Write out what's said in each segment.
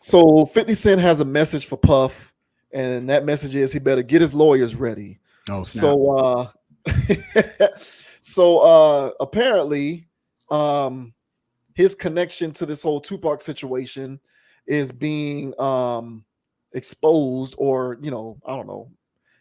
So 50 Cent has a message for Puff, and that message is he better get his lawyers ready. Oh snap! So apparently his connection to this whole Tupac situation is being exposed, or I don't know,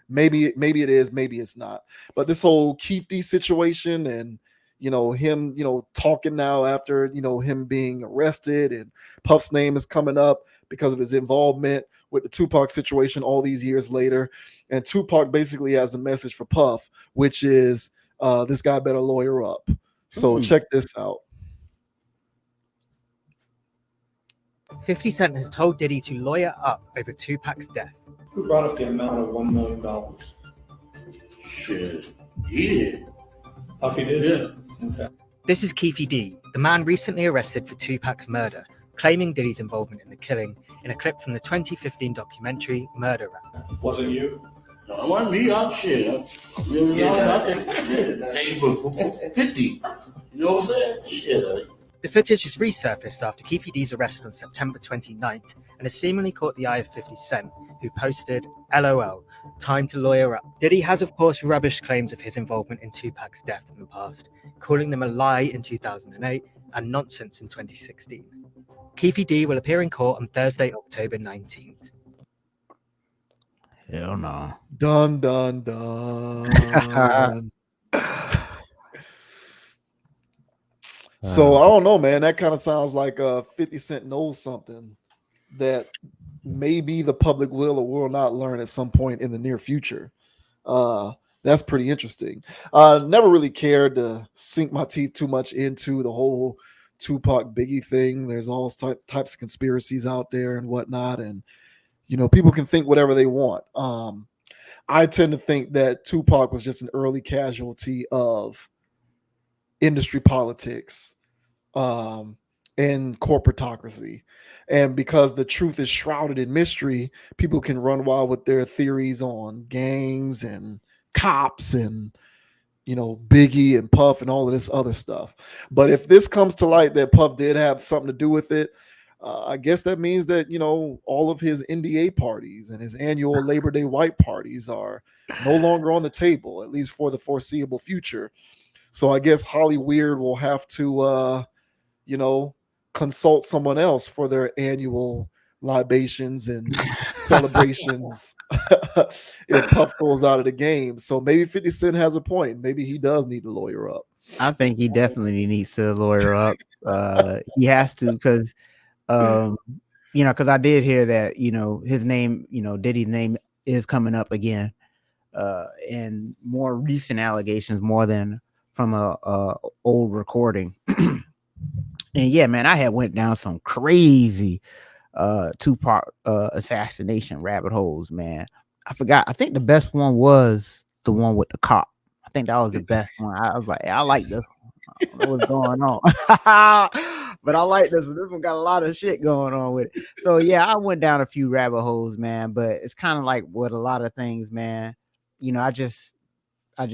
maybe it is, maybe it's not. But this whole Keefe D situation, and him talking now after him being arrested, and Puff's name is coming up because of his involvement with the Tupac situation all these years later. And Tupac basically has a message for Puff, which is this guy better lawyer up. So check this out. 50 Cent has told Diddy to lawyer up over Tupac's death. Who brought up the amount of $1 million? Shit, he did. Puffy did? Yeah. Okay. This is Keefe D, the man recently arrested for Tupac's murder, claiming Diddy's involvement in the killing in a clip from the 2015 documentary Murder Rap. Was it you? No, it wasn't me. I'm shit. I think hey, but 50. You know what I'm saying? Shit. The footage is resurfaced after Keefe D's arrest on September 29th and has seemingly caught the eye of 50 Cent, who posted, LOL, time to lawyer up. Diddy has of course rubbished claims of his involvement in Tupac's death in the past, calling them a lie in 2008 and nonsense in 2016. Keefe D will appear in court on Thursday, October 19th. Hell no. Dun dun dun. So I don't know, man. That kind of sounds like 50 Cent knows something that maybe the public will or will not learn at some point in the near future. That's pretty interesting. Never really cared to sink my teeth too much into the whole Tupac Biggie thing. There's all types of conspiracies out there and whatnot, and people can think whatever they want. I tend to think that Tupac was just an early casualty of industry politics and corporatocracy. And because the truth is shrouded in mystery, people can run wild with their theories on gangs and cops and Biggie and Puff and all of this other stuff. But if this comes to light that Puff did have something to do with it, I guess that means that all of his NDA parties and his annual Labor Day white parties are no longer on the table, at least for the foreseeable future. So I guess Holly Weird will have to, consult someone else for their annual libations and celebrations if Puff goes out of the game. So maybe 50 Cent has a point. Maybe he does need to lawyer up. I think he definitely needs to lawyer up. He has to because, because I did hear that, his name, Diddy's name is coming up again, and more recent allegations more than from a old recording. And yeah, man, I had went down some crazy Tupac assassination rabbit holes, man. I forgot. I think the best one was the one with the cop. I think that was the best one. I was like, hey, I like this one. I don't know what's going on. But I like this one. This one got a lot of shit going on with it. So yeah, I went down a few rabbit holes, man. But it's kind of like with a lot of things, man. I just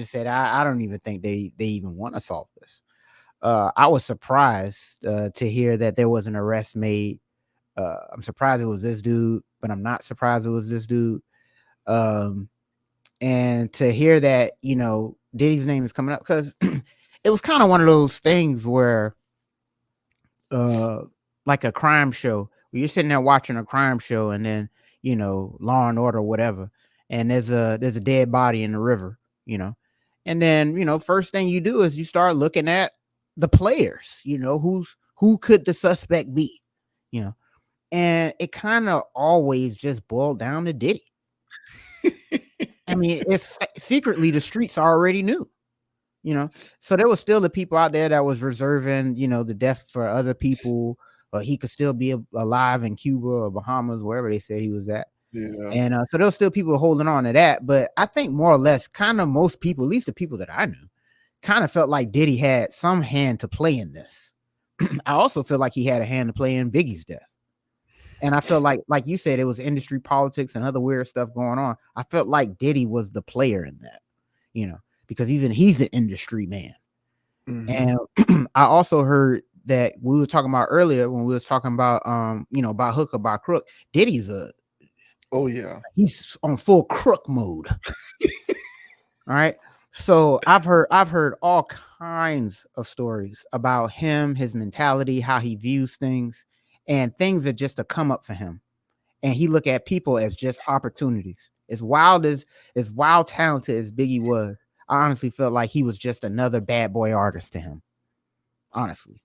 said I don't even think they even want to solve this. I was surprised to hear that there was an arrest made. I'm surprised it was this dude, but I'm not surprised it was this dude. And to hear that, Diddy's name is coming up, because it was kind of one of those things where, like a crime show, where you're sitting there watching a crime show, and then, Law and Order, whatever, and there's a dead body in the river, and then, first thing you do is you start looking at the players, who could the suspect be, and it kind of always just boiled down to Diddy. I mean, it's secretly the streets already knew, so there was still the people out there that was reserving, the death for other people, or he could still be alive in Cuba or Bahamas, wherever they said he was at. Yeah. And so there was still people holding on to that. But I think more or less, kind of most people, at least the people that I knew, kind of felt like Diddy had some hand to play in this. I also feel like he had a hand to play in Biggie's death. And I feel like you said, it was industry politics and other weird stuff going on. I felt like Diddy was the player in that, because he's an industry man. Mm-hmm. And I also heard that we were talking about earlier when we was talking about about hook or by crook. Diddy's Oh yeah. he's on full crook mode. All right. So I've heard all kinds of stories about him, his mentality, how he views things, and things are just a come up for him. And he look at people as just opportunities. As wild talented as Biggie was, I honestly felt like he was just another bad boy artist to him. Honestly,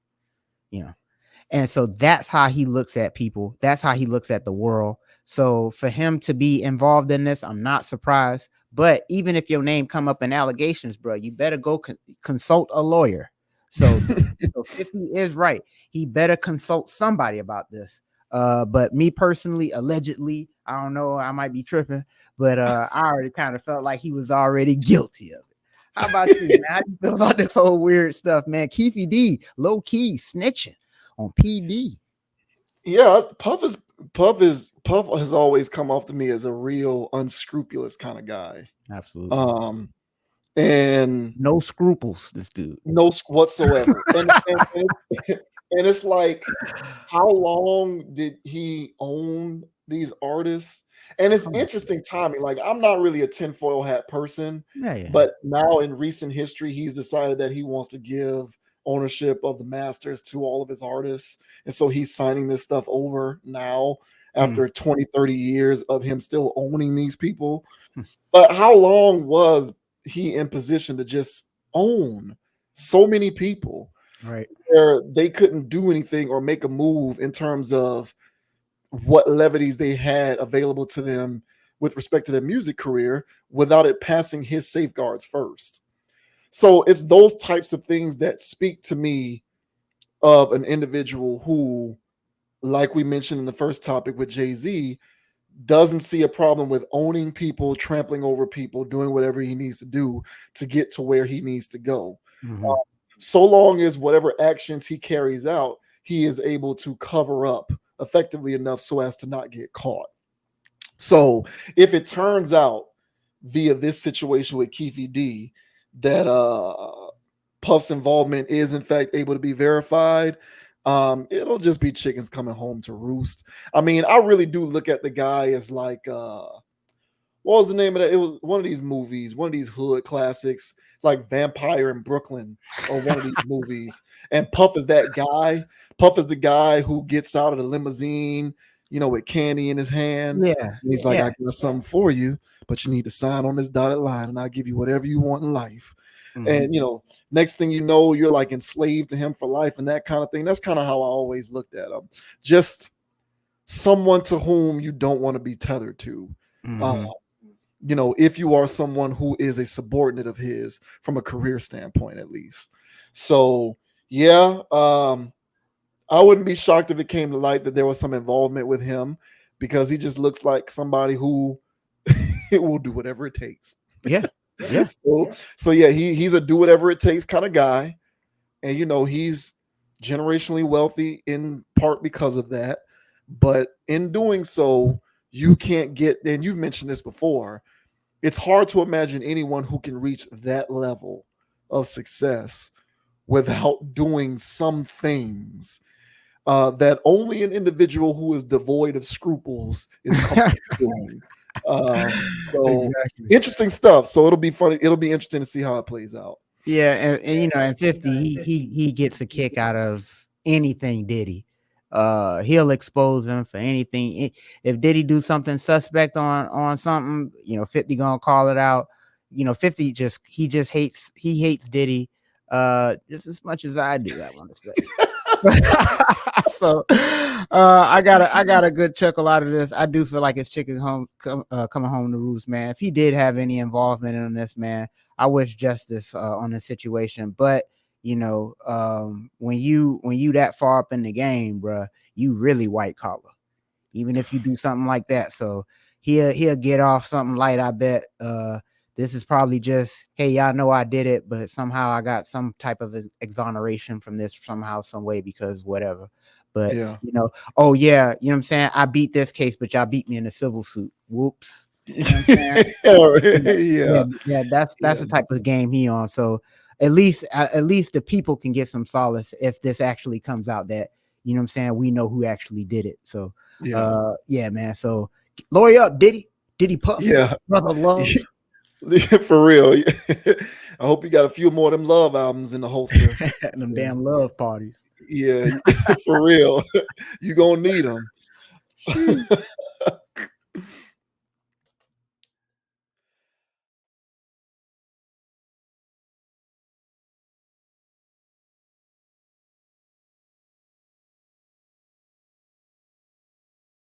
And so that's how he looks at people. That's how he looks at the world. So for him to be involved in this, I'm not surprised. But even if your name come up in allegations, bro, you better go consult a lawyer. So 50 is right. He better consult somebody about this. But me personally, allegedly, I don't know, I might be tripping, but I already kind of felt like he was already guilty of it. How about you, man? How do you feel about this whole weird stuff, man? Keefe D, low key snitching on PD. Yeah, Puff has always come off to me as a real unscrupulous kind of guy. Absolutely. And no scruples, this dude. No whatsoever. and it's like, how long did he own these artists? And it's interesting timing. Like, I'm not really a tinfoil hat person, but now in recent history, he's decided that he wants to give ownership of the masters to all of his artists. And so he's signing this stuff over now after 20, 30 years of him still owning these people. But how long was he in position to just own so many people, right, where they couldn't do anything or make a move in terms of what levities they had available to them with respect to their music career without it passing his safeguards first? So it's those types of things that speak to me of an individual who, like we mentioned in the first topic with Jay-Z, doesn't see a problem with owning people, trampling over people, doing whatever he needs to do to get to where he needs to go. So long as whatever actions he carries out, he is able to cover up effectively enough so as to not get caught. So if it turns out via this situation with Keefe D that Puff's involvement is in fact able to be verified, it'll just be chickens coming home to roost. I mean, I really do look at the guy as like what was the name of that? It was one of these movies, one of these hood classics, like Vampire in Brooklyn, or one of these movies. And Puff is that guy. Puff is the guy who gets out of the limousine, with candy in his hand. Yeah. And he's like, I got something for you, but you need to sign on this dotted line, and I'll give you whatever you want in life. And next thing you know, you're like enslaved to him for life and that kind of thing. That's kind of how I always looked at him. Just someone to whom you don't want to be tethered to. If you are someone who is a subordinate of his from a career standpoint, at least. So yeah, I wouldn't be shocked if it came to light that there was some involvement with him, because he just looks like somebody who it will do whatever it takes. Yeah. So yeah, he's a do whatever it takes kind of guy. And he's generationally wealthy in part because of that. But in doing so, you can't get, and you've mentioned this before, it's hard to imagine anyone who can reach that level of success without doing some things that only an individual who is devoid of scruples is doing. So interesting stuff. So it'll be funny. It'll be interesting to see how it plays out. Yeah, and 50, he gets a kick out of anything Diddy. He'll expose him for anything. If Diddy do something suspect on something, 50 gonna call it out. 50 he hates Diddy just as much as I do, I want to say. So I got a good chuckle out of this. I do feel like it's chicken coming home to roost, man. If he did have any involvement in this, man, I wish justice on the situation. But when you that far up in the game, bro, you really white collar, even if you do something like that. So he'll get off something light, I bet. This is probably just, hey, y'all know I did it, but somehow I got some type of exoneration from this somehow, some way, because whatever. But oh yeah, you know what I'm saying? I beat this case, but y'all beat me in a civil suit. Whoops. You know what I'm saying? Yeah, that's the type of game he on. So at least the people can get some solace if this actually comes out that, you know what I'm saying, we know who actually did it. So yeah, man. So lawyer up, Diddy Puff, Yeah. brother love. For real. I hope you got a few more of them love albums in the holster. Them damn love parties. Yeah, for real. You gonna need them.